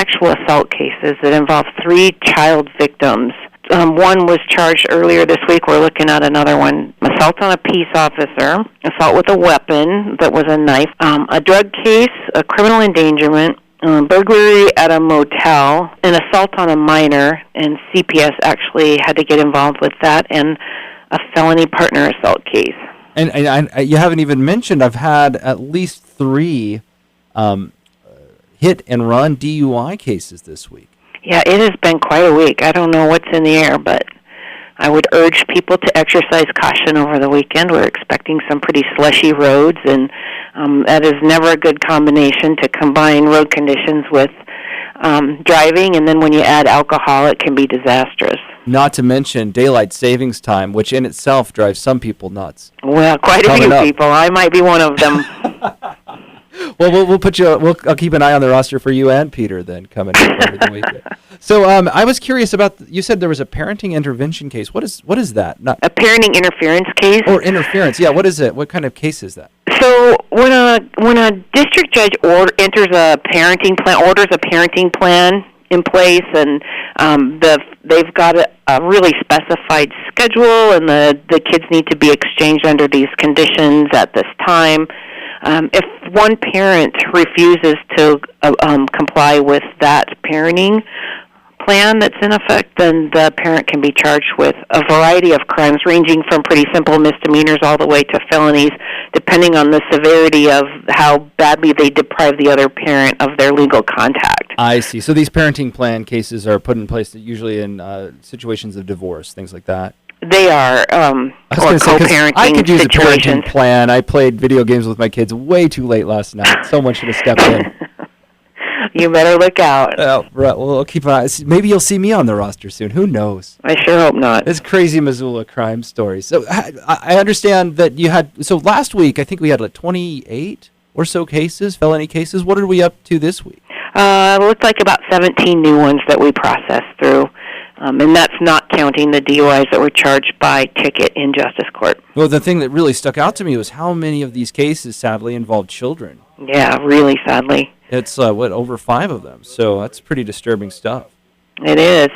sexual assault cases that involve 3 child victims. One was charged earlier this week. We're looking at another one. Assault on a peace officer, assault with a weapon that was a knife, a drug case, a criminal endangerment, burglary at a motel, an assault on a minor, and CPS actually had to get involved with that, and a felony partner assault case. And you haven't even mentioned, I've had at least 3 hit-and-run DUI cases this week. Yeah, it has been quite a week. I don't know what's in the air, but I would urge people to exercise caution over the weekend. We're expecting some pretty slushy roads, and that is never a good combination to combine road conditions with driving, and then when you add alcohol, it can be disastrous. Not to mention daylight savings time, which in itself drives some people nuts. Well, quite a few people. I might be one of them. Well, we'll put you. I'll keep an eye on the roster for you and Peter then coming up over the weekend. So I was curious about. You said there was a parenting intervention case. What is that? A parenting interference case. Or interference? Yeah. What is it? What kind of case is that? So when a district judge orders a parenting plan in place, and they've got a really specified schedule, and the kids need to be exchanged under these conditions at this time. If one parent refuses to comply with that parenting plan that's in effect, then the parent can be charged with a variety of crimes ranging from pretty simple misdemeanors all the way to felonies, depending on the severity of how badly they deprive the other parent of their legal contact. I see. So these parenting plan cases are put in place usually in situations of divorce, things like that. They are, or co-parenting I could use situations. A parenting plan. I played video games with my kids way too late last night. Someone should have stepped in. You better look out. Right. Well, I'll keep an eye. Maybe you'll see me on the roster soon. Who knows? I sure hope not. It's crazy Missoula crime stories. So I understand that you had. So last week, I think we had like 28 or so cases, felony cases. What are we up to this week? It looked like about 17 new ones that we processed through. And that's not counting the DUIs that were charged by ticket in justice court. Well, the thing that really stuck out to me was how many of these cases sadly involved children. Yeah, really sadly. It's, over 5 of them. So that's pretty disturbing stuff. It is.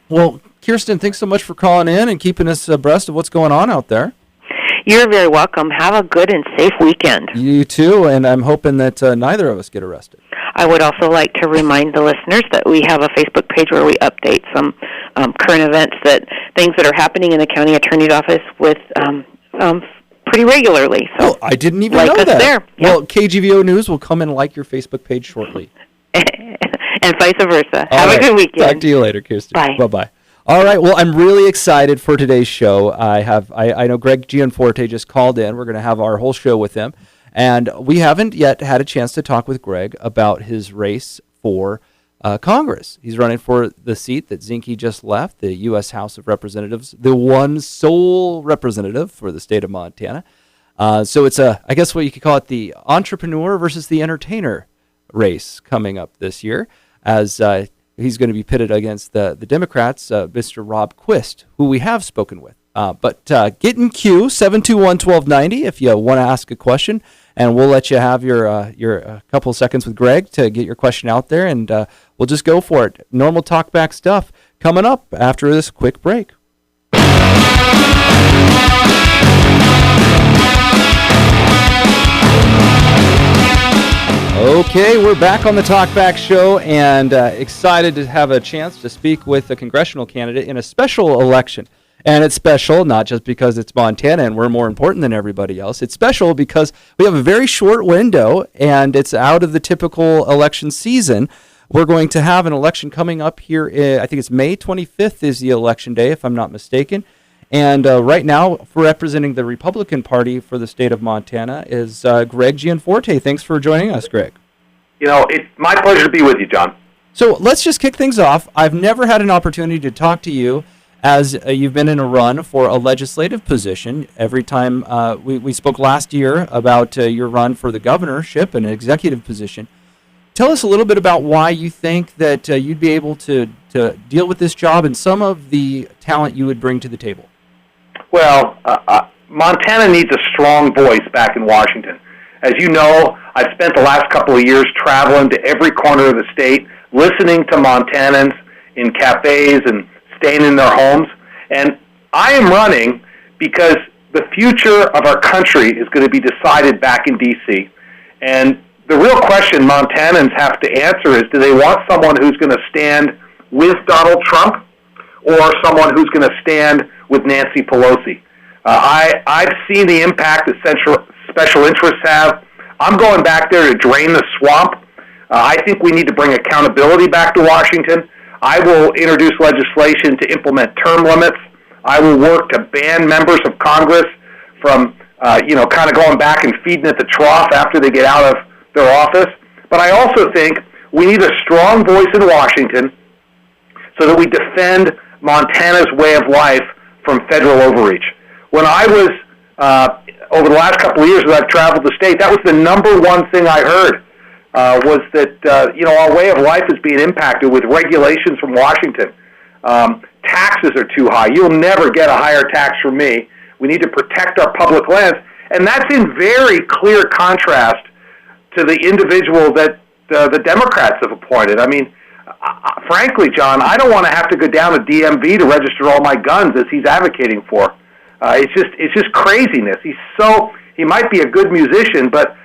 Well, Kirsten, thanks so much for calling in and keeping us abreast of what's going on out there. You're very welcome. Have a good and safe weekend. You too, and I'm hoping that neither of us get arrested. I would also like to remind the listeners that we have a Facebook page where we update some current events, things that are happening in the county attorney's office with pretty regularly. So I didn't even know that. There. Yeah. Well, KGVO News will come and like your Facebook page shortly. And vice versa. All Have right. a good weekend. Talk to you later, Kirsten. Bye. Bye-bye. All right. Well, I'm really excited for today's show. I know Greg Gianforte just called in. We're going to have our whole show with him. And we haven't yet had a chance to talk with Greg about his race for Congress. He's running for the seat that Zinke just left, the U.S. House of Representatives, the one sole representative for the state of Montana. So it's I guess what you could call it, the entrepreneur versus the entertainer race coming up this year, as he's going to be pitted against the Democrats, Mr. Rob Quist, who we have spoken with. But get in queue, 721-1290, if you want to ask a question, and we'll let you have your couple seconds with Greg to get your question out there, and we'll just go for it. Normal talkback stuff coming up after this quick break. Okay, we're back on the Talkback Show, and excited to have a chance to speak with a congressional candidate in a special election. And it's special not just because it's Montana and we're more important than everybody else. It's special because we have a very short window, and it's out of the typical election season. We're going to have an election coming up here. I think it's May 25th is the election day, if I'm not mistaken. And right now, for representing the Republican Party for the state of Montana is Greg Gianforte. Thanks for joining us, Greg. It's my pleasure to be with you, John. So let's just kick things off. I've never had an opportunity to talk to you as you've been in a run for a legislative position. Every time we spoke last year about your run for the governorship and an executive position. Tell us a little bit about why you think that you'd be able to deal with this job and some of the talent you would bring to the table. Well, Montana needs a strong voice back in Washington. As you know, I've spent the last couple of years traveling to every corner of the state, listening to Montanans in cafes and staying in their homes. And I am running because the future of our country is going to be decided back in D.C. And the real question Montanans have to answer is, do they want someone who's going to stand with Donald Trump or someone who's going to stand with Nancy Pelosi? I've seen the impact that special interests have. I'm going back there to drain the swamp. I think we need to bring accountability back to Washington. I will introduce legislation to implement term limits. I will work to ban members of Congress from, kind of going back and feeding at the trough after they get out of their office. But I also think we need a strong voice in Washington so that we defend Montana's way of life from federal overreach. When I was, over the last couple of years as I've traveled the state, that was the number one thing I heard, was that, our way of life is being impacted with regulations from Washington. Taxes are too high. You'll never get a higher tax from me. We need to protect our public lands. And that's in very clear contrast to the individual that the Democrats have appointed. I mean, frankly, John, I don't want to have to go down to DMV to register all my guns as he's advocating for. It's just craziness. He might be a good musician, but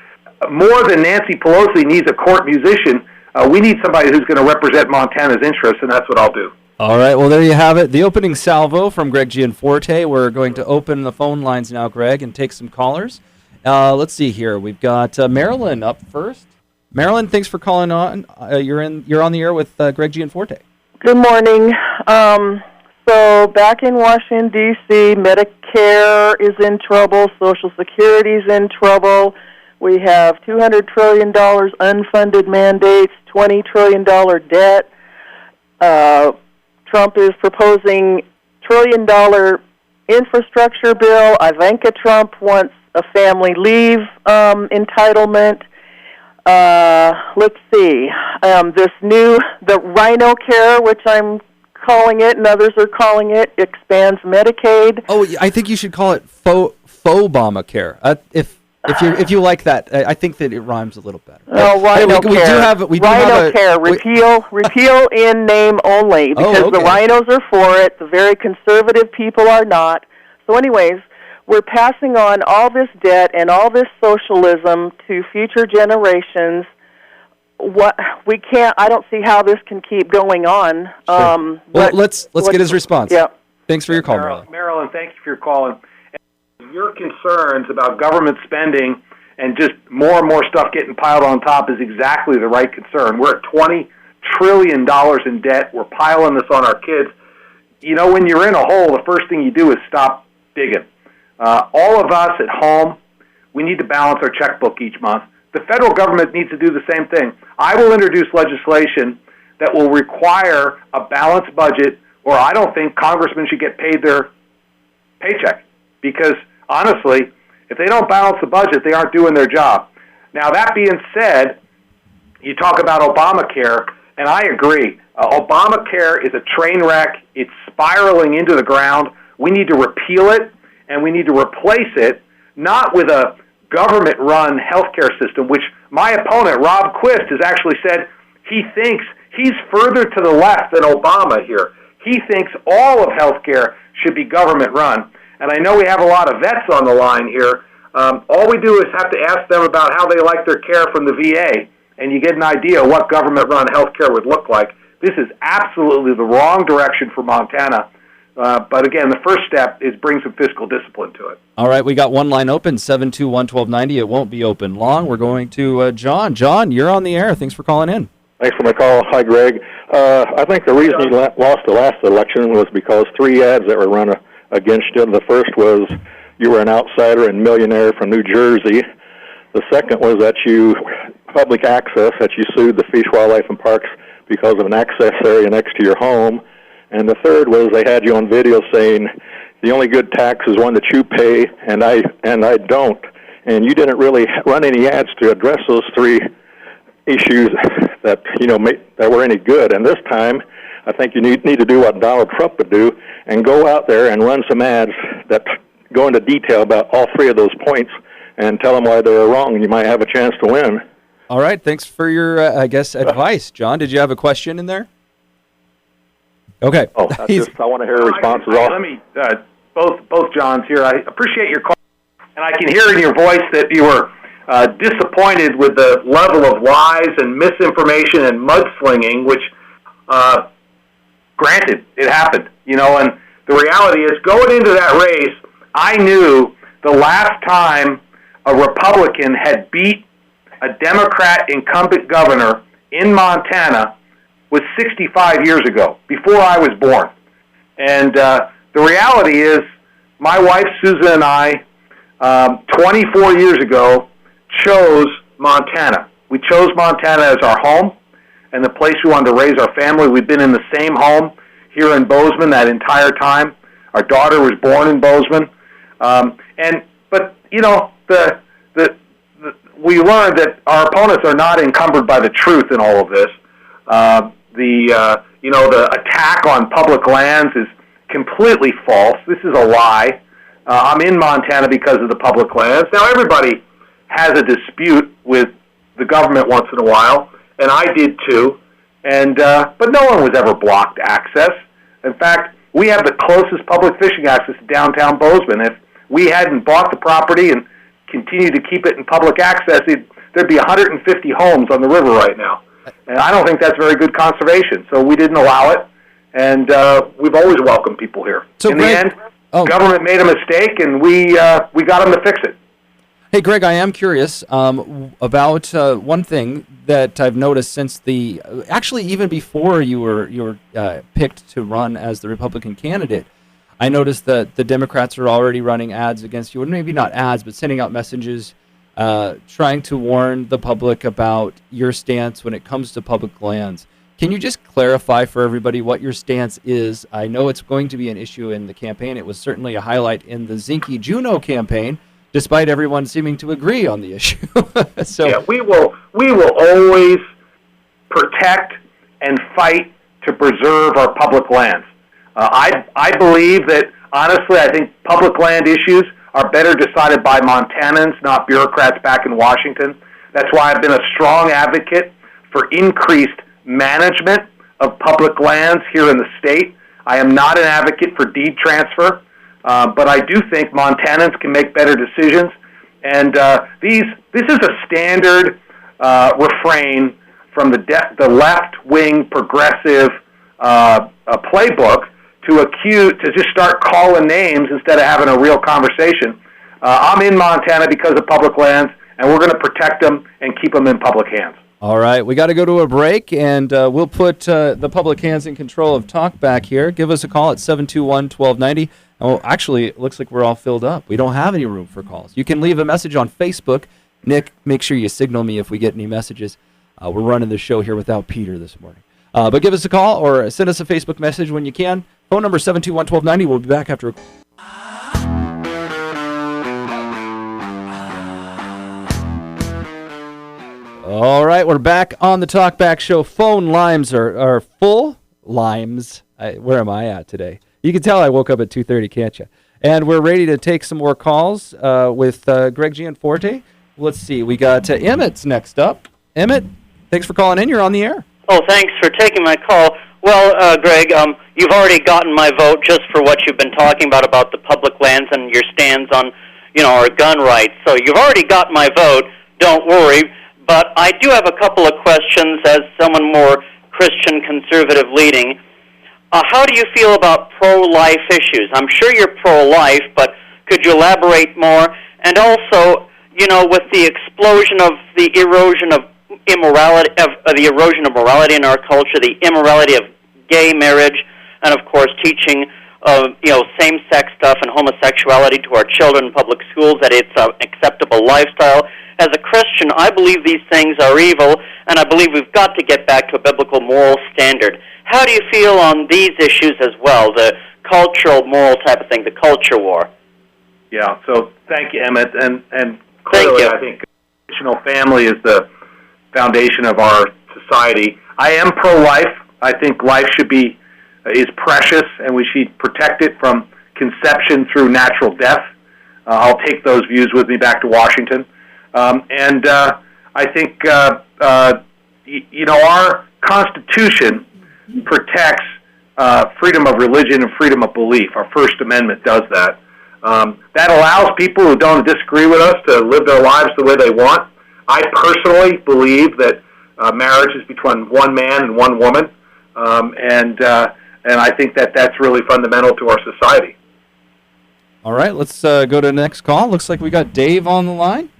more than Nancy Pelosi needs a court musician, we need somebody who's going to represent Montana's interests, and that's what I'll do. All right, well, there you have it. The opening salvo from Greg Gianforte. We're going to open the phone lines now, Greg, and take some callers. Let's see here. We've got Marilyn up first. Marilyn, thanks for calling on. You're on the air with Greg Gianforte. Good morning. So back in Washington, D.C., Medicare is in trouble. Social Security is in trouble. We have $200 trillion unfunded mandates, $20 trillion debt. Trump is proposing $1 trillion infrastructure bill. Ivanka Trump wants a family leave entitlement. Let's see. The Rhino Care, which I'm calling it, and others are calling it, expands Medicaid. Oh, I think you should call it faux Obamacare. If you like that, I think that it rhymes a little better. Oh, Rhino Care. We do have Care. Repeal in name only, because the rhinos are for it. The very conservative people are not. So, anyways, we're passing on all this debt and all this socialism to future generations. I don't see how this can keep going on. Sure. Let's get his response. Yeah. Thanks for your call, Marilyn. Marilyn, thank you for your call. Your concerns about government spending and just more and more stuff getting piled on top is exactly the right concern. We're at $20 trillion in debt. We're piling this on our kids. When you're in a hole, the first thing you do is stop digging. All of us at home, we need to balance our checkbook each month. The federal government needs to do the same thing. I will introduce legislation that will require a balanced budget, or I don't think congressmen should get paid their paycheck. Because, honestly, if they don't balance the budget, they aren't doing their job. Now, that being said, you talk about Obamacare, and I agree. Obamacare is a train wreck. It's spiraling into the ground. We need to repeal it, and we need to replace it, not with a government-run healthcare system, which my opponent, Rob Quist, has actually said he thinks he's further to the left than Obama here. He thinks all of healthcare should be government-run. And I know we have a lot of vets on the line here. All we do is have to ask them about how they like their care from the VA, and you get an idea of what government-run healthcare would look like. This is absolutely the wrong direction for Montana. But again, the first step is bring some fiscal discipline to it. All right, we got one line open, 721-1290. It won't be open long. We're going to John. John, you're on the air. Thanks for calling in. Thanks for my call. Hi, Greg. I think the reason he lost the last election was because 3 ads that were run against you. The first was you were an outsider and millionaire from New Jersey. The second was that public access, that you sued the Fish, Wildlife, and Parks because of an access area next to your home. And the third was they had you on video saying the only good tax is one that you pay, and I don't. And you didn't really run any ads to address those 3 issues that that were any good. And this time, I think you need to do what Donald Trump would do and go out there and run some ads that go into detail about all 3 of those points and tell them why they were wrong, and you might have a chance to win. All right. Thanks for your, advice. John, did you have a question in there? Okay. Oh, I want to hear responses. Let me, both Johns here, I appreciate your call, and I can hear in your voice that you were disappointed with the level of lies and misinformation and mudslinging, which, granted, it happened, and the reality is, going into that race, I knew the last time a Republican had beat a Democrat incumbent governor in Montana was 65 years ago, before I was born. And the reality is, my wife Susan and I, 24 years ago, chose Montana. We chose Montana as our home and the place we wanted to raise our family. We've been in the same home here in Bozeman that entire time. Our daughter was born in Bozeman. But we learned that our opponents are not encumbered by the truth in all of this. The attack on public lands is completely false. This is a lie. I'm in Montana because of the public lands. Now, everybody has a dispute with the government once in a while, and I did too. But no one was ever blocked access. In fact, we have the closest public fishing access to downtown Bozeman. If we hadn't bought the property and continued to keep it in public access, there'd be 150 homes on the river right now. And I don't think that's very good conservation. So we didn't allow it, and we've always welcomed people here. So in the end, government made a mistake, and we got them to fix it. Hey, Greg, I am curious about one thing that I've noticed since actually even before you were picked to run as the Republican candidate. I noticed that the Democrats are already running ads against you, and maybe not ads, but sending out messages trying to warn the public about your stance when it comes to public lands. Can you just clarify for everybody what your stance is? I know it's going to be an issue in the campaign. It was certainly a highlight in the Zinke Juneau campaign, despite everyone seeming to agree on the issue. We will always protect and fight to preserve our public lands. I believe that, honestly, I think public land issues are better decided by Montanans, not bureaucrats back in Washington. That's why I've been a strong advocate for increased management of public lands here in the state. I am not an advocate for deed transfer, but I do think Montanans can make better decisions. And this is a standard refrain from the left-wing progressive playbook to just start calling names instead of having a real conversation. I'm in Montana because of public lands, and we're going to protect them and keep them in public hands. All right, we got to go to a break, and we'll put the public hands in control of talk back here. Give us a call at 721-1290. Oh, actually, it looks like we're all filled up. We don't have any room for calls. You can leave a message on Facebook. Nick, make sure you signal me if we get any messages. We're running the show here without Peter this morning. But give us a call or send us a Facebook message when you can. Phone number 721-1290. We'll be back after. All right, we're back on the Talkback Show. Phone lines are full. Limes. Where am I at today? You can tell I woke up at 2:30, can't you? And we're ready to take some more calls with Greg Gianforte. Let's see. We got Emmett's next up. Emmett, thanks for calling in. You're on the air. Oh, thanks for taking my call. Well, Greg, you've already gotten my vote just for what you've been talking about the public lands and your stands on, our gun rights. So you've already got my vote. Don't worry. But I do have a couple of questions as someone more Christian conservative leading. How do you feel about pro-life issues? I'm sure you're pro-life, but could you elaborate more? And also, with the explosion of the erosion of immorality, the erosion of morality in our culture, the immorality of gay marriage, and of course teaching same-sex stuff and homosexuality to our children in public schools, that it's an acceptable lifestyle. As a Christian, I believe these things are evil, and I believe we've got to get back to a biblical moral standard. How do you feel on these issues as well, the cultural, moral type of thing, the culture war? Yeah, so thank you, Emmett. And clearly, I think traditional family is the foundation of our society. I am pro-life. I think life is precious, and we should protect it from conception through natural death. I'll take those views with me back to Washington. And I think, our Constitution protects freedom of religion and freedom of belief. Our First Amendment does that. That allows people who don't disagree with us to live their lives the way they want. I personally believe that marriage is between one man and one woman, and I think that that's really fundamental to our society. All right, let's go to the next call. Looks like we got Dave on the line.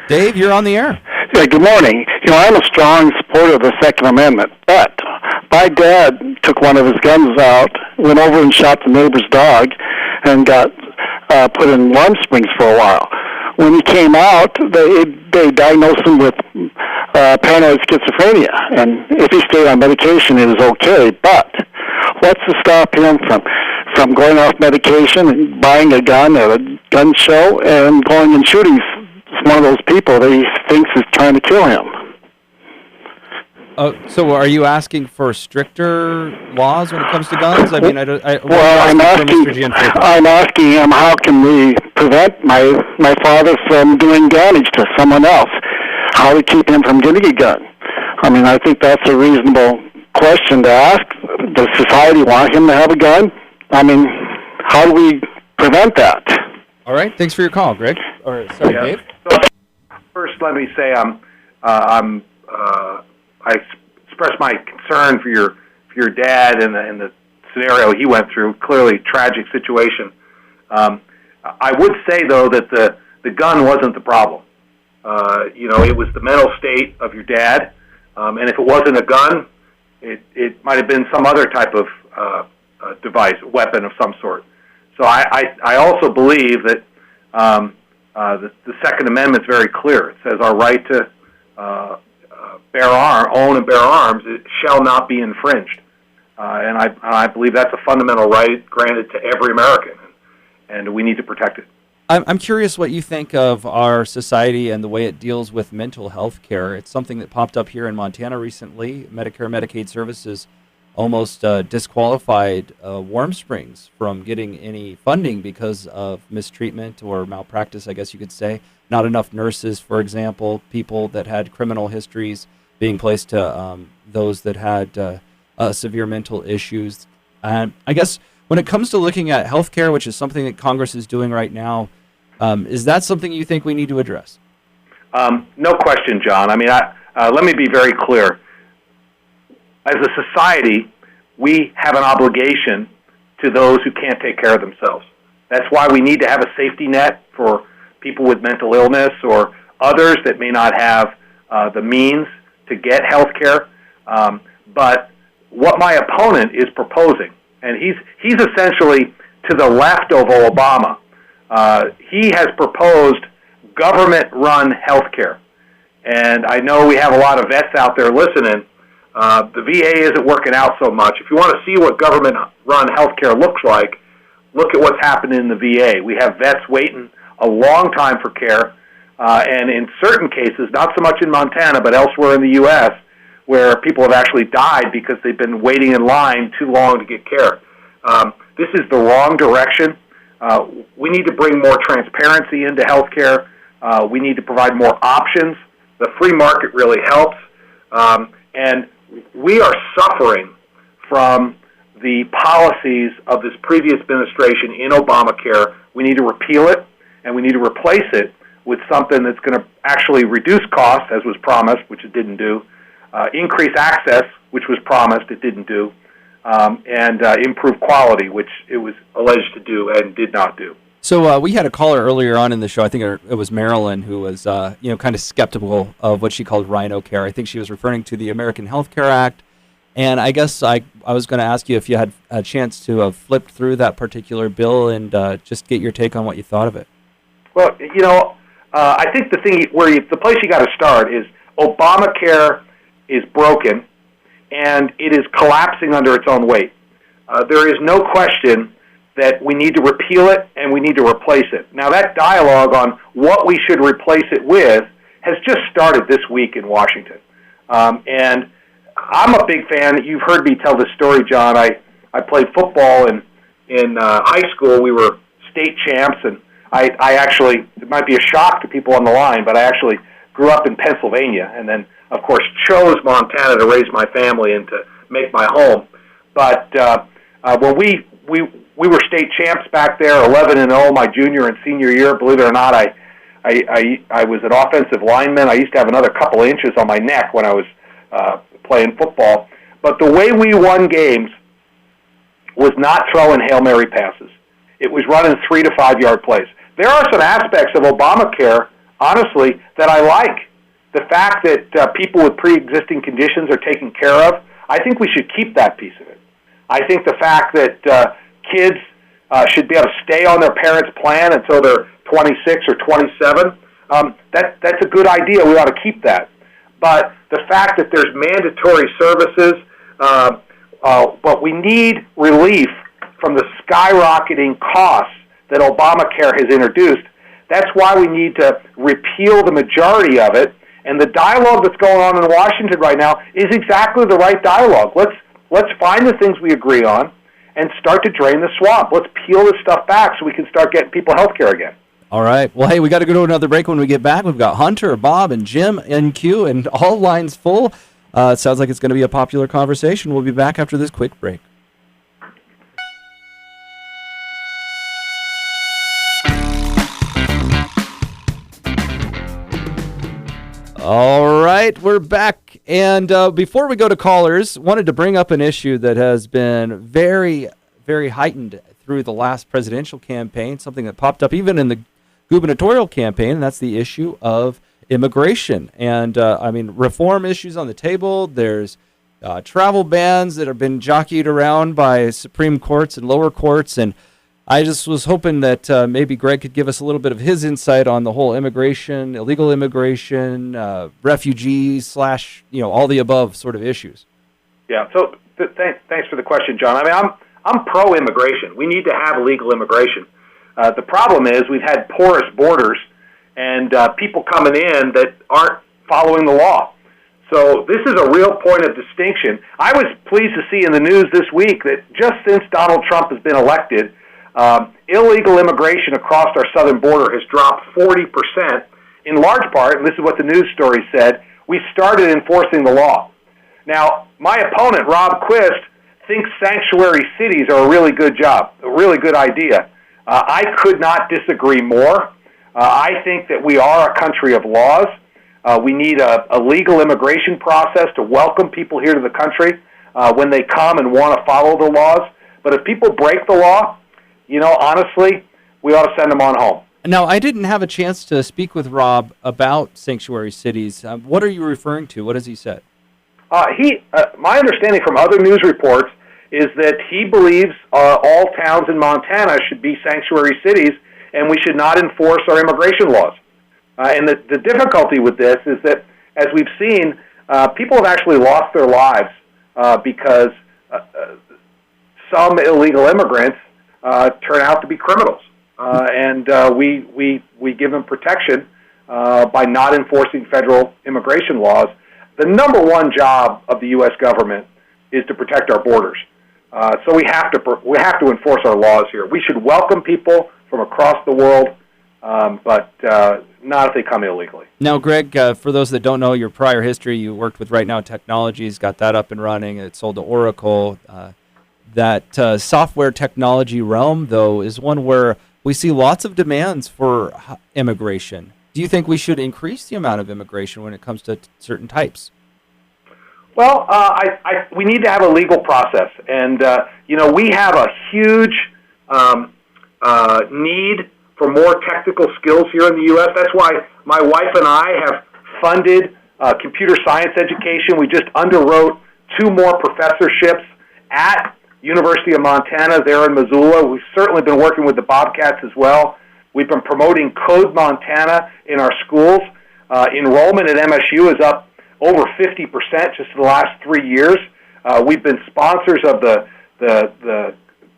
Dave, you're on the air. Yeah, good morning. I'm a strong supporter of the Second Amendment, but my dad took one of his guns out, went over and shot the neighbor's dog, and got put in warm springs for a while. When he came out, they diagnosed him with paranoid schizophrenia, and if he stayed on medication, it was okay. But what's to stop him from going off medication and buying a gun at a gun show and going and shooting one of those people that he thinks is trying to kill him? So are you asking for stricter laws when it comes to guns? I mean, I'm asking him, how can we prevent my father from doing damage to someone else? How to keep him from getting a gun? I mean, I think that's a reasonable question to ask. Does society want him to have a gun? I mean, how do we prevent that? All right, thanks for your call, Greg. Dave. So first, let me say I express my concern for your dad and the scenario he went through. Clearly, tragic situation. I would say though that the gun wasn't the problem. It was the mental state of your dad, and if it wasn't a gun, it might have been some other type of device, weapon of some sort. So I also believe that the Second Amendment is very clear. It says our right to own and bear arms, it shall not be infringed. And I believe that's a fundamental right granted to every American, and we need to protect it. I'm curious what you think of our society and the way it deals with mental health care. It's something that popped up here in Montana recently. Medicare, Medicaid services almost disqualified Warm Springs from getting any funding because of mistreatment or malpractice, I guess you could say. Not enough nurses, for example, people that had criminal histories being placed to those that had severe mental issues. And I guess when it comes to looking at healthcare, which is something that Congress is doing right now, is that something you think we need to address? No question, John. I mean, let me be very clear. As a society, we have an obligation to those who can't take care of themselves. That's why we need to have a safety net for people with mental illness or others that may not have the means to get health care. But what my opponent is proposing, and he's essentially to the left of Obama, he has proposed government-run health care. And I know we have a lot of vets out there listening. The VA isn't working out so much. If you want to see what government-run health care looks like, look at what's happening in the VA. We have vets waiting a long time for care, and in certain cases, not so much in Montana, but elsewhere in the U.S., where people have actually died because they've been waiting in line too long to get care. This is the wrong direction. We need to bring more transparency into healthcare. We need to provide more options. The free market really helps. And we are suffering from the policies of this previous administration in Obamacare. We need to repeal it, and we need to replace it with something that's going to actually reduce costs, as was promised, which it didn't do, increase access, which was promised, it didn't do, and improve quality, which it was alleged to do and did not do. So we had a caller earlier on in the show, I think it was Marilyn, who was kind of skeptical of what she called rhino care. I think she was referring to the American Health Care Act. And I guess I was going to ask you if you had a chance to have flipped through that particular bill and just get your take on what you thought of it. Well, I think the place you got to start is Obamacare is broken, and it is collapsing under its own weight. There is no question that we need to repeal it and we need to replace it. Now, that dialogue on what we should replace it with has just started this week in Washington. And I'm a big fan. You've heard me tell this story, John. I played football in high school. We were state champs, and I actually, it might be a shock to people on the line, but I actually grew up in Pennsylvania, and then, of course, chose Montana to raise my family and to make my home. But when we were state champs back there, 11-0 my junior and senior year. Believe it or not, I was an offensive lineman. I used to have another couple inches on my neck when I was playing football. But the way we won games was not throwing Hail Mary passes. It was running 3 to 5 yard plays. There are some aspects of Obamacare, honestly, that I like. The fact that people with pre-existing conditions are taken care of, I think we should keep that piece of it. I think the fact that kids should be able to stay on their parents' plan until they're 26 or 27, that's a good idea. We ought to keep that. But the fact that there's mandatory services, but we need relief from the skyrocketing costs that Obamacare has introduced. That's why we need to repeal the majority of it. And the dialogue that's going on in Washington right now is exactly the right dialogue. Let's find the things we agree on and start to drain the swamp. Let's peel this stuff back so we can start getting people health care again. All right. Well, hey, we got to go to another break. When we get back, we've got Hunter, Bob, and Jim in queue, and all lines full. It sounds like it's going to be a popular conversation. We'll be back after this quick break. All right, we're back. And before we go to callers, wanted to bring up an issue that has been very, very heightened through the last presidential campaign, something that popped up even in the gubernatorial campaign, and that's the issue of immigration. And, reform issues on the table. There's travel bans that have been jockeyed around by Supreme Courts and lower courts, and I just was hoping that maybe Greg could give us a little bit of his insight on the whole immigration, illegal immigration, refugees / all the above sort of issues. Yeah. So thanks for the question, John. I mean, I'm pro-immigration. We need to have legal immigration. The problem is we've had porous borders and people coming in that aren't following the law. So this is a real point of distinction. I was pleased to see in the news this week that just since Donald Trump has been elected, illegal immigration across our southern border has dropped 40%, in large part, and this is what the news story said, we started enforcing the law. Now, my opponent, Rob Quist, thinks sanctuary cities are a really good job, a really good idea. I could not disagree more. I think that we are a country of laws. We need a legal immigration process to welcome people here to the country when they come and want to follow the laws. But if people break the law, honestly, we ought to send them on home. Now, I didn't have a chance to speak with Rob about sanctuary cities. What are you referring to? What has he said? My understanding from other news reports is that he believes all towns in Montana should be sanctuary cities, and we should not enforce our immigration laws. And the difficulty with this is that, as we've seen, people have actually lost their lives because some illegal immigrants turn out to be criminals, and we give them protection by not enforcing federal immigration laws. The number one job of the U.S. government is to protect our borders. So we have to enforce our laws here. We should welcome people from across the world, but not if they come illegally. Now, Greg, for those that don't know your prior history, you worked with Right Now Technologies, got that up and running. It sold to Oracle. That software technology realm, though, is one where we see lots of demands for immigration. Do you think we should increase the amount of immigration when it comes to certain types? Well, we need to have a legal process, and we have a huge need for more technical skills here in the U.S. That's why my wife and I have funded computer science education. We just underwrote 2 more professorships at University of Montana there in Missoula. We've certainly been working with the Bobcats as well. We've been promoting Code Montana in our schools. Enrollment at MSU is up over 50% just in the last 3 years. We've been sponsors of the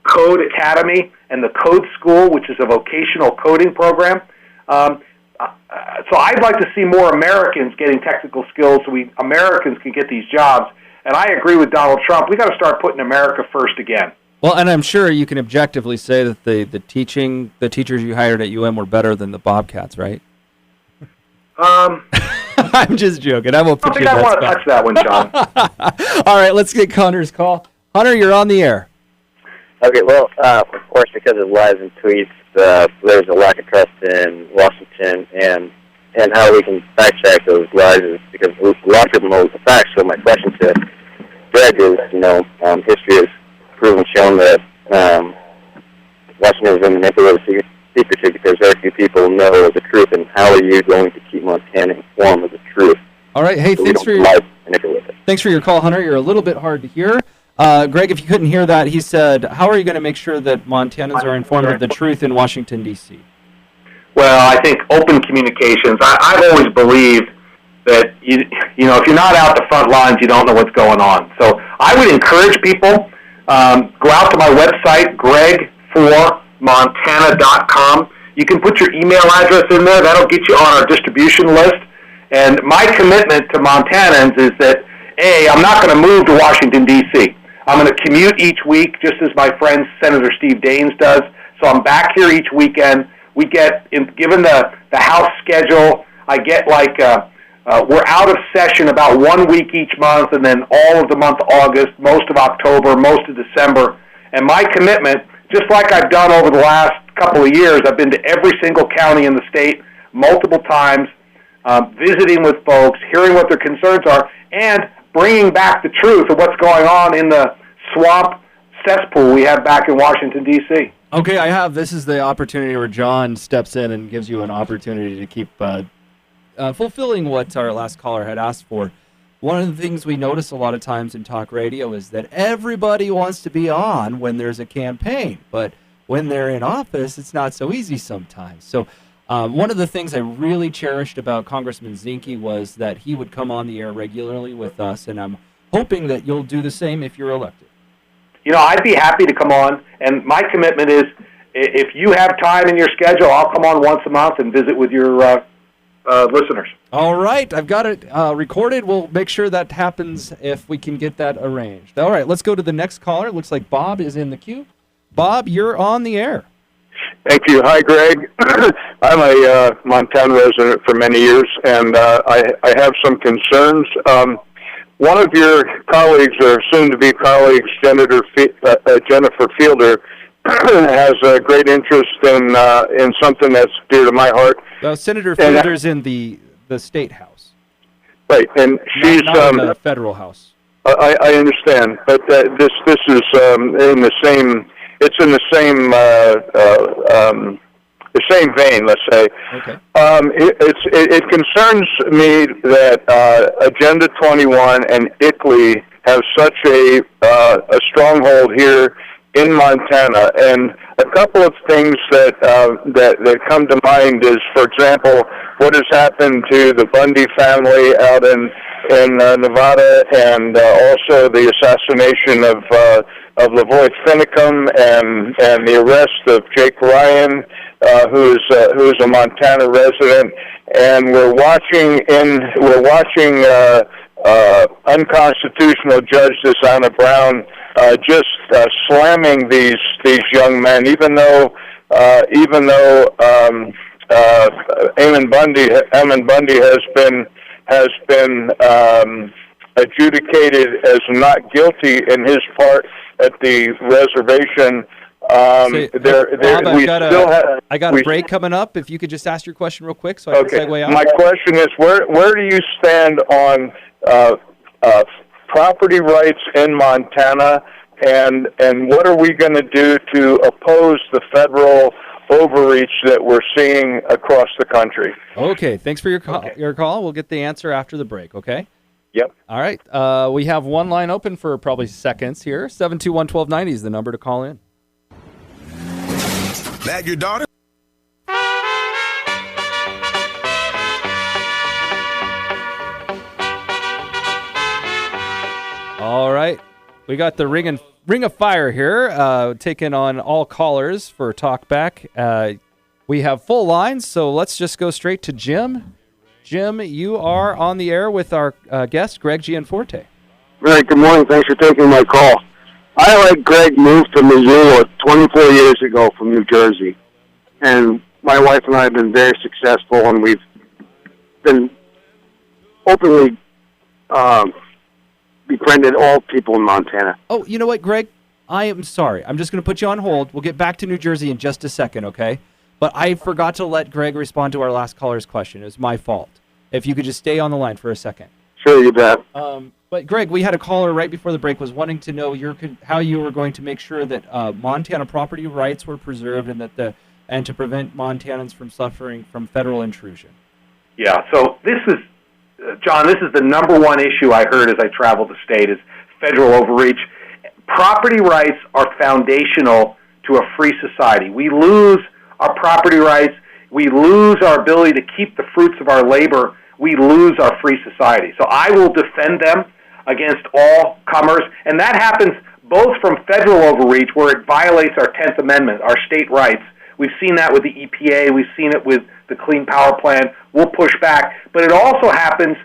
Code Academy and the Code School, which is a vocational coding program. So I'd like to see more Americans getting technical skills so Americans can get these jobs. And I agree with Donald Trump. We've got to start putting America first again. Well, and I'm sure you can objectively say that the teachers you hired at UM were better than the Bobcats, right? I'm just joking. I won't put you in that I want to touch that one, John. All right, let's get Hunter's call. Hunter, you're on the air. Okay, well, of course, because of lies and tweets, there's a lack of trust in Washington, and how we can fact check those lies is because a lot of people know the facts. So my question to Greg is, history has proven shown that Washington has been manipulated secrecy because very few people know the truth. And how are you going to keep Montana informed of the truth? All right, hey, thanks for your call, Hunter. You're a little bit hard to hear. Greg, if you couldn't hear that, he said, how are you going to make sure that Montanans are informed of the truth in Washington, D.C.? Well, I think open communications. I've always believed that, if you're not out the front lines, you don't know what's going on. So I would encourage people, go out to my website, greg4montana.com. You can put your email address in there. That'll get you on our distribution list. And my commitment to Montanans is that, A, I'm not going to move to Washington, D.C. I'm going to commute each week, just as my friend Senator Steve Daines does. So I'm back here each weekend. We get, given the House schedule, I get we're out of session about 1 week each month, and then all of the month of August, most of October, most of December. And my commitment, just like I've done over the last couple of years, I've been to every single county in the state multiple times, visiting with folks, hearing what their concerns are, and bringing back the truth of what's going on in the swamp cesspool we have back in Washington, D.C. Okay, this is the opportunity where John steps in and gives you an opportunity to keep fulfilling what our last caller had asked for. One of the things we notice a lot of times in talk radio is that everybody wants to be on when there's a campaign, but when they're in office, it's not so easy sometimes. So one of the things I really cherished about Congressman Zinke was that he would come on the air regularly with us, and I'm hoping that you'll do the same if you're elected. I'd be happy to come on, and my commitment is if you have time in your schedule, I'll come on once a month and visit with your listeners. All right, I've got it recorded. We'll make sure that happens if we can get that arranged. All right, let's go to the next caller. It looks like Bob is in the queue. Bob, you're on the air. Thank you. Hi, Greg. I'm a Montana resident for many years, and I have some concerns. One of your colleagues, or soon-to-be colleagues, Jennifer Fielder, has a great interest in something that's dear to my heart. Senator Fielder's in the State House. Right, and she's not in the federal house. I understand, but this is in the same. It's in the same vein, let's say. Okay. It concerns me that Agenda 21 and ICLEI have such a stronghold here in Montana, and a couple of things that come to mind is, for example, what has happened to the Bundy family out in Nevada, and also the assassination of Lavoy Finicum, and the arrest of Jake Ryan, who is a Montana resident, and we're watching unconstitutional Judge Desana Brown just slamming these young men, even though Ammon Bundy has been adjudicated as not guilty in his part at the reservation. I got a break coming up. If you could just ask your question real quick so I can segue out. My question is, where do you stand on property rights in Montana, and what are we going to do to oppose the federal overreach that we're seeing across the country? Okay, thanks for your call. We'll get the answer after the break, okay? Yep. All right. We have one line open for probably seconds here. 721-1290 is the number to call in. That your daughter? All right. We got the ring of fire here, taking on all callers for talkback. We have full lines, so let's just go straight to Jim. Jim, you are on the air with our guest, Greg Gianforte. Right, good morning. Thanks for taking my call. I, like Greg, moved to Missoula 24 years ago from New Jersey. And my wife and I have been very successful, and we've been openly befriended all people in Montana. Oh, you know what, Greg? I am sorry. I'm just going to put you on hold. We'll get back to New Jersey in just a second, okay? But I forgot to let Greg respond to our last caller's question. It was my fault. If you could just stay on the line for a second. Sure, you bet. But Greg, we had a caller right before the break was wanting to know how you were going to make sure that Montana property rights were preserved and to prevent Montanans from suffering from federal intrusion. Yeah, so this is, John, this is the number one issue I heard as I traveled the state is federal overreach. Property rights are foundational to a free society. We lose our property rights, we lose our ability to keep the fruits of our labor, we lose our free society. So I will defend them against all comers, and that happens both from federal overreach, where it violates our 10th Amendment, our state rights. We've seen that with the EPA, we've seen it with the Clean Power Plan. We'll push back, but it also happens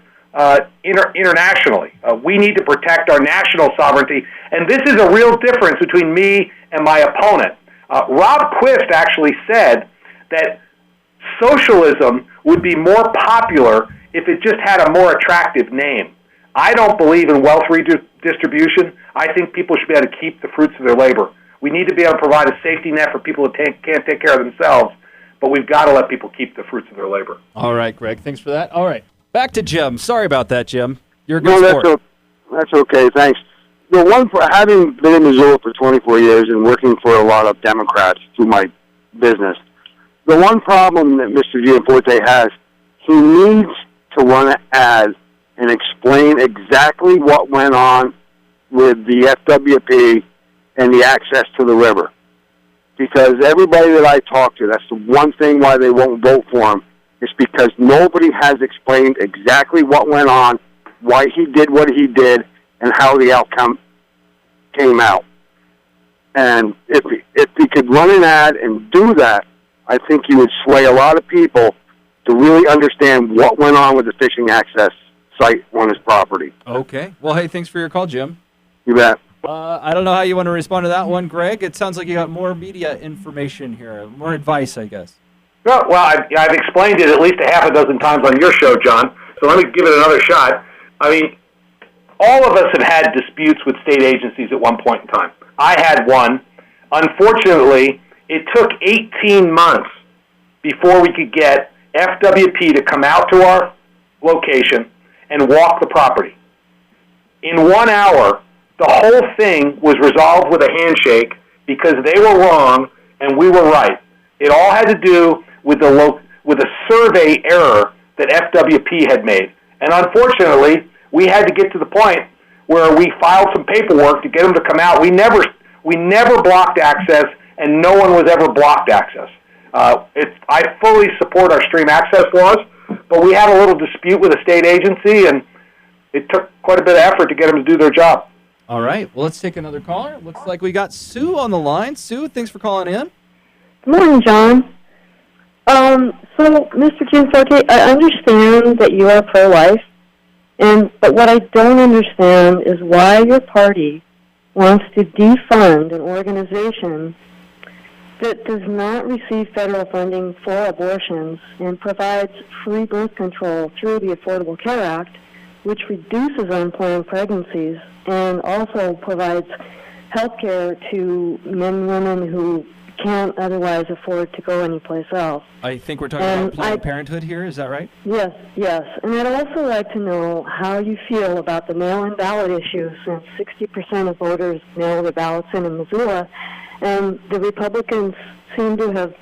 internationally. We need to protect our national sovereignty, and this is a real difference between me and my opponent. Rob Quist actually said that socialism would be more popular if it just had a more attractive name. I don't believe in wealth redistribution. I think people should be able to keep the fruits of their labor. We need to be able to provide a safety net for people who can't take care of themselves, but we've got to let people keep the fruits of their labor. All right, Greg, thanks for that. All right, back to Jim. Sorry about that, Jim. You're a good sport. That's okay, thanks. The one for having been in Missoula for 24 years and working for a lot of Democrats through my business, the one problem that Mr. Gianforte has, he needs to run an ad and explain exactly what went on with the FWP and the access to the river. Because everybody that I talk to, that's the one thing why they won't vote for him, is because nobody has explained exactly what went on, why he did what he did, and how the outcome came out. And if he could run an ad and do that, I think he would sway a lot of people to really understand what went on with the fishing access site on his property. Okay. Well, hey, thanks for your call, Jim. You bet. I don't know how you want to respond to that one, Greg. It sounds like you got more media information here, more advice, I guess. Well, I've explained it at least a half a dozen times on your show, John, so let me give it another shot. I mean, all of us have had disputes with state agencies at one point in time. I had one. Unfortunately, it took 18 months before we could get FWP to come out to our location and walk the property. In 1 hour, the whole thing was resolved with a handshake because they were wrong and we were right. It all had to do with a survey error that FWP had made. And unfortunately, we had to get to the point where we filed some paperwork to get them to come out. We never blocked access, and no one was ever blocked access. I fully support our stream access laws, but we had a little dispute with a state agency, and it took quite a bit of effort to get them to do their job. All right. Well, let's take another caller. Looks like we got Sue on the line. Sue, thanks for calling in. Good morning, John. So, Mr. Gianforte, I understand that you are pro-life, but what I don't understand is why your party wants to defund an organization that does not receive federal funding for abortions and provides free birth control through the Affordable Care Act, which reduces unplanned pregnancies and also provides health care to men and women who can't otherwise afford to go anyplace else. I think we're talking about Planned Parenthood here, is that right? Yes. And I'd also like to know how you feel about the mail-in ballot issue, since 60% of voters mail their ballots in Missoula, and the Republicans seem to have,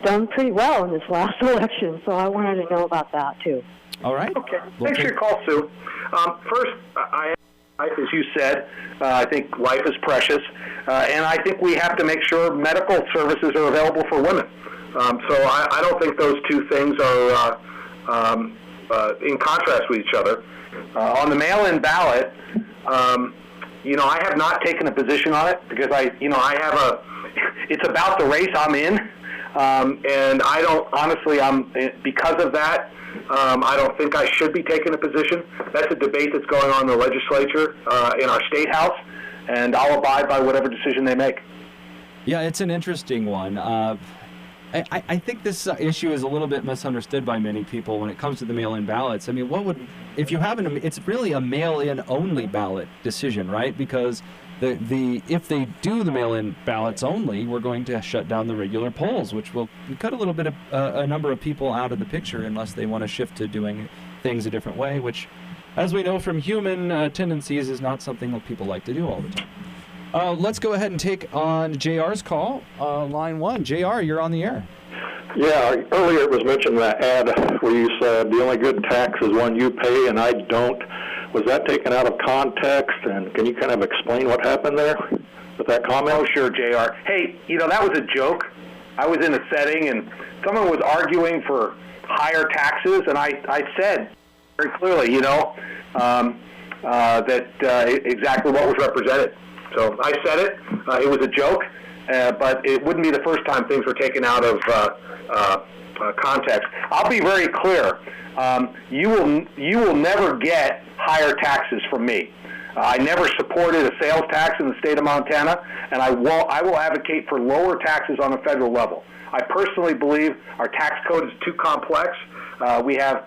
done pretty well in this last election, so I wanted to know about that, too. All right. Okay. Thanks for your call, Sue. First, as you said, I think life is precious, and I think we have to make sure medical services are available for women. So I don't think those two things are in contrast with each other. On the mail-in ballot, I have not taken a position on it because it's about the race I'm in, and I don't, honestly, because of that, I don't think I should be taking a position. That's a debate that's going on in the legislature, in our state house, and I'll abide by whatever decision they make. Yeah, it's an interesting one. I think this issue is a little bit misunderstood by many people when it comes to the mail-in ballots. I mean, if you have it's really a mail-in only ballot decision, right? Because if they do the mail-in ballots only, we're going to shut down the regular polls, which will cut a little bit of a number of people out of the picture unless they want to shift to doing things a different way, which, as we know from human tendencies, is not something that people like to do all the time. Let's go ahead and take on JR's call, line 1. JR, you're on the air. Yeah, earlier it was mentioned that ad where you said the only good tax is one you pay and I don't. Was that taken out of context, and can you kind of explain what happened there with that comment? Oh, sure, JR. Hey, that was a joke. I was in a setting and someone was arguing for higher taxes, and I said very clearly, that exactly what was represented. So I said it. It was a joke, but it wouldn't be the first time things were taken out of context. I'll be very clear. You will never get higher taxes from me. I never supported a sales tax in the state of Montana, and I will advocate for lower taxes on a federal level. I personally believe our tax code is too complex. We have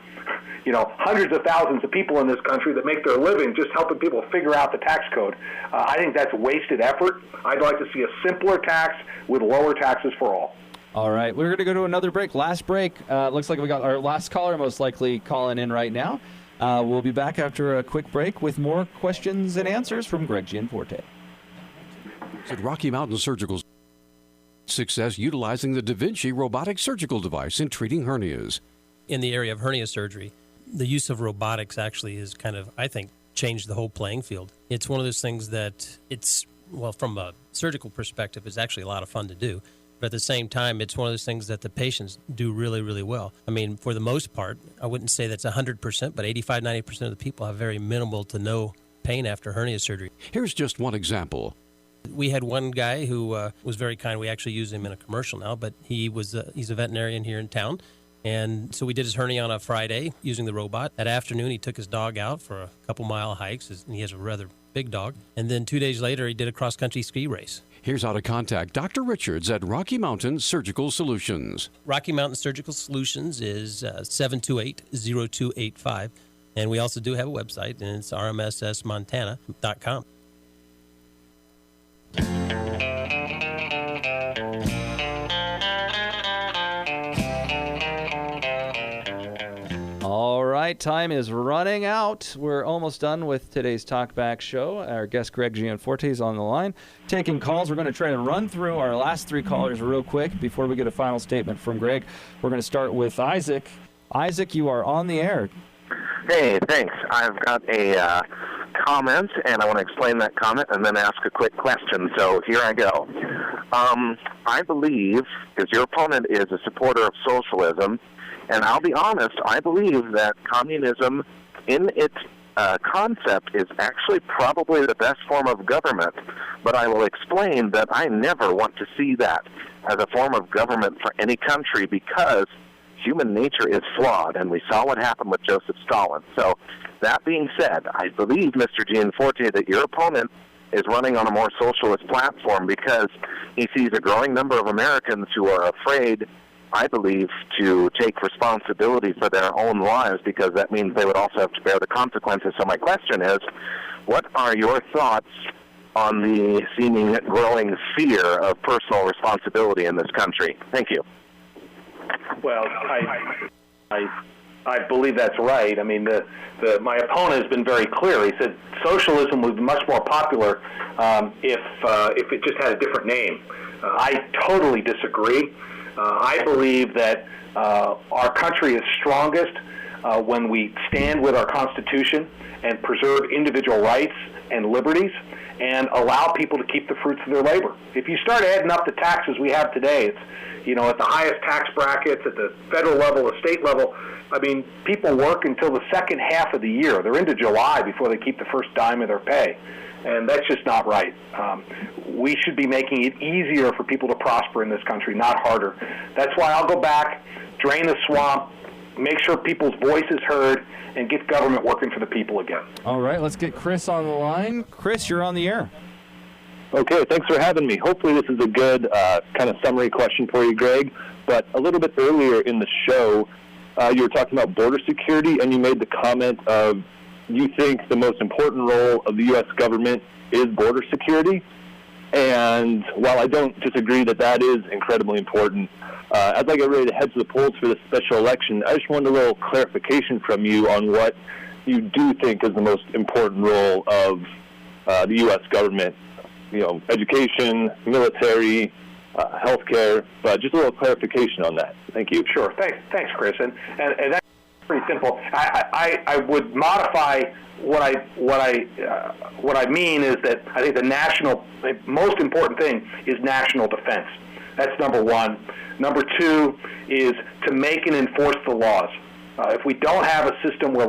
hundreds of thousands of people in this country that make their living just helping people figure out the tax code. I think that's wasted effort. I'd like to see a simpler tax with lower taxes for all. All right, we're going to go to another break. Last break. Looks like we got our last caller most likely calling in right now. We'll be back after a quick break with more questions and answers from Greg Gianforte. At Rocky Mountain Surgical success utilizing the Da Vinci robotic surgical device in treating hernias. In the area of hernia surgery, the use of robotics actually is kind of, I think, changed the whole playing field. It's one of those things that from a surgical perspective, it's actually a lot of fun to do. But at the same time, it's one of those things that the patients do really, really well. I mean, for the most part, I wouldn't say that's 100%, but 85, 90% of the people have very minimal to no pain after hernia surgery. Here's just one example. We had one guy who was very kind. We actually use him in a commercial now, but he's a veterinarian here in town. And so we did his hernia on a Friday using the robot. That afternoon, he took his dog out for a couple-mile hikes, and he has a rather big dog. And then 2 days later, he did a cross-country ski race. Here's how to contact Dr. Richards at Rocky Mountain Surgical Solutions. Rocky Mountain Surgical Solutions is 728-0285. And we also do have a website, and it's rmssmontana.com. All right, time is running out. We're almost done with today's Talkback show. Our guest Greg Gianforte is on the line, taking calls. We're going to try to run through our last 3 callers real quick before we get a final statement from Greg. We're going to start with Isaac. Isaac, you are on the air. Hey, thanks. I've got a comment, and I want to explain that comment and then ask a quick question. So here I go. I believe, because your opponent is a supporter of socialism, and I'll be honest, I believe that communism in its concept is actually probably the best form of government, but I will explain that I never want to see that as a form of government for any country because human nature is flawed, and we saw what happened with Joseph Stalin. So that being said, I believe, Mr. Gianforte, that your opponent is running on a more socialist platform because he sees a growing number of Americans who are afraid, I believe, to take responsibility for their own lives because that means they would also have to bear the consequences. So my question is, what are your thoughts on the seeming growing fear of personal responsibility in this country? Thank you. Well, I believe that's right. I mean, my opponent has been very clear. He said socialism would be much more popular if it just had a different name. I totally disagree. I believe that our country is strongest when we stand with our Constitution and preserve individual rights and liberties and allow people to keep the fruits of their labor. If you start adding up the taxes we have today, it's, at the highest tax brackets, at the federal level, the state level, I mean, people work until the second half of the year. They're into July before they keep the first dime of their pay. And that's just not right. We should be making it easier for people to prosper in this country, not harder. That's why I'll go back, drain the swamp, make sure people's voice is heard, and get government working for the people again. All right, let's get Chris on the line. Chris, you're on the air. Okay, thanks for having me. Hopefully this is a good kind of summary question for you, Greg. But a little bit earlier in the show, you were talking about border security, and you made the comment of you think the most important role of the U.S. government is border security. And while I don't disagree that that is incredibly important, as I get ready to head to the polls for this special election, I just wanted a little clarification from you on what you do think is the most important role of the U.S. government. You know, education, military, healthcare, but just a little clarification on that. Thank you. Sure. Thanks, Chris. And that's pretty simple. I would modify what I mean is that I think the most important thing is national defense. That's number one. Number two is to make and enforce the laws. If we don't have a system where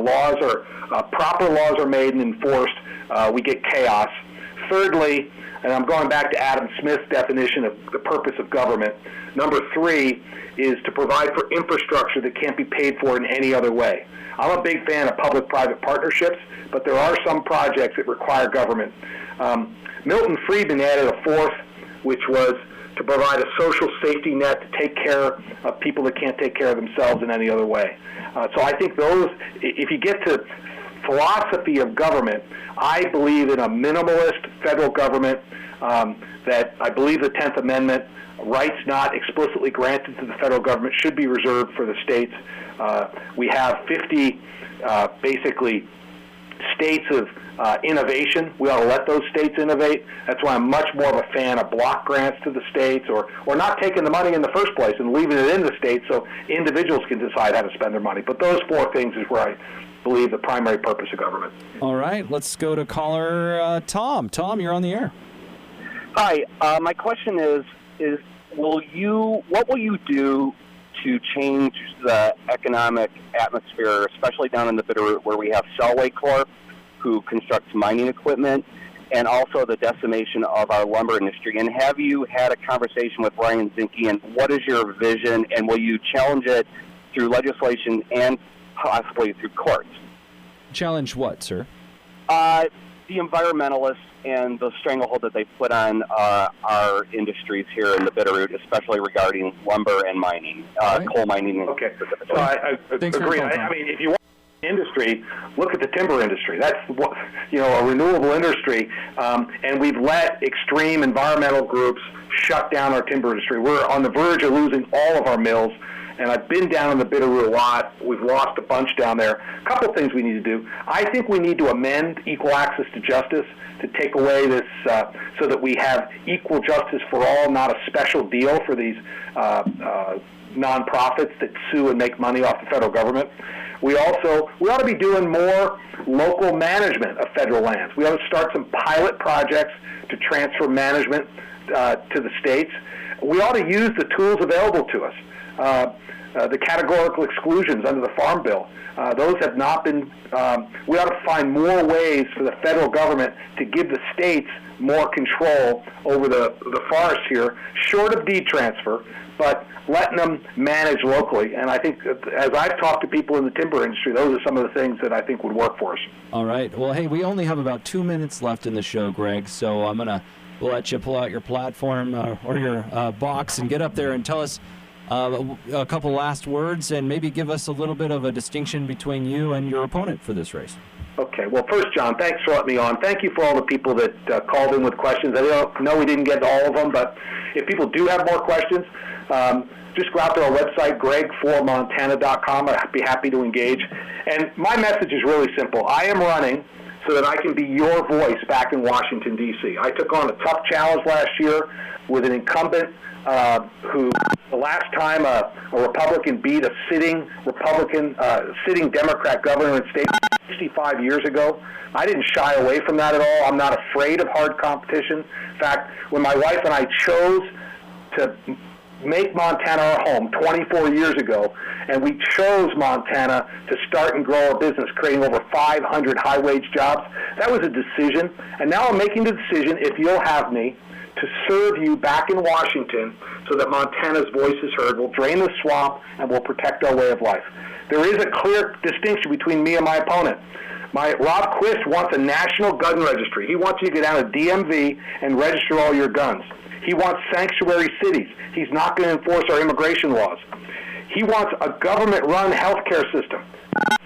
proper laws are made and enforced, we get chaos. Thirdly, and I'm going back to Adam Smith's definition of the purpose of government, number three is to provide for infrastructure that can't be paid for in any other way. I'm a big fan of public-private partnerships, but there are some projects that require government. Milton Friedman added a fourth, which was to provide a social safety net to take care of people that can't take care of themselves in any other way. So I think those, if you get to philosophy of government, I believe in a minimalist federal government, that I believe the 10th Amendment, rights not explicitly granted to the federal government should be reserved for the states. We have 50 basically states of innovation. We ought to let those states innovate. That's why I'm much more of a fan of block grants to the states, or not taking the money in the first place and leaving it in the states so individuals can decide how to spend their money. But those four things is where I believe the primary purpose of government. All right, let's go to caller Tom. Tom, you're on the air. Hi, my question is what will you do to change the economic atmosphere, especially down in the Bitterroot where we have Selway Corp, who constructs mining equipment, and also the decimation of our lumber industry? And have you had a conversation with Ryan Zinke, and what is your vision, and will you challenge it through legislation and possibly through courts? Challenge what, sir? The environmentalists and the stranglehold that they put on our industries here in the Bitterroot, especially regarding lumber and mining, coal mining. Okay, so I agree. I mean, if you want industry, look at the timber industry. That's a renewable industry, and we've let extreme environmental groups shut down our timber industry. We're on the verge of losing all of our mills. And I've been down in the Bitterroot a lot. We've lost a bunch down there. A couple things we need to do. I think we need to amend equal access to justice to take away this so that we have equal justice for all, not a special deal for these nonprofits that sue and make money off the federal government. We ought to be doing more local management of federal lands. We ought to start some pilot projects to transfer management to the states. We ought to use the tools available to us. The categorical exclusions under the Farm Bill. Those have not been, we ought to find more ways for the federal government to give the states more control over the forests here, short of deed transfer, but letting them manage locally. And I think, as I've talked to people in the timber industry, those are some of the things that I think would work for us. All right. Well, hey, we only have about 2 minutes left in the show, Greg, so we'll let you pull out your platform or your box and get up there and tell us a couple last words, and maybe give us a little bit of a distinction between you and your opponent for this race. Okay. Well, first, John, thanks for letting me on. Thank you for all the people that called in with questions. I know we didn't get to all of them, but if people do have more questions, just go out to our website, greg4montana.com. I'd be happy to engage. And my message is really simple. I am running so that I can be your voice back in Washington, D.C. I took on a tough challenge last year with an incumbent who, the last time a Republican beat a sitting Democrat governor in state 65 years ago. I didn't shy away from that at all. I'm not afraid of hard competition. In fact, when my wife and I chose to make Montana our home 24 years ago, and we chose Montana to start and grow our business, creating over 500 high-wage jobs, that was a decision. And now I'm making the decision, if you'll have me, to serve you back in Washington so that Montana's voice is heard. We'll drain the swamp, and we'll protect our way of life. There is a clear distinction between me and my opponent. Rob Quist wants a national gun registry. He wants you to get down to DMV and register all your guns. He wants sanctuary cities. He's not going to enforce our immigration laws. He wants a government-run healthcare system.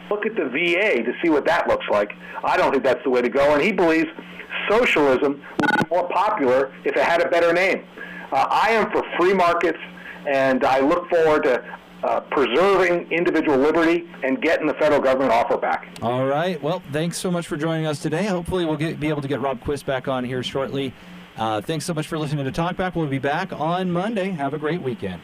Look at the VA to see what that looks like. I don't think that's the way to go, and he believes socialism would be more popular if it had a better name. I am for free markets, and I look forward to preserving individual liberty and getting the federal government off our back. All right. Well, thanks so much for joining us today. Hopefully we'll be able to get Rob Quist back on here shortly. Thanks so much for listening to Talkback. We'll be back on Monday. Have a great weekend.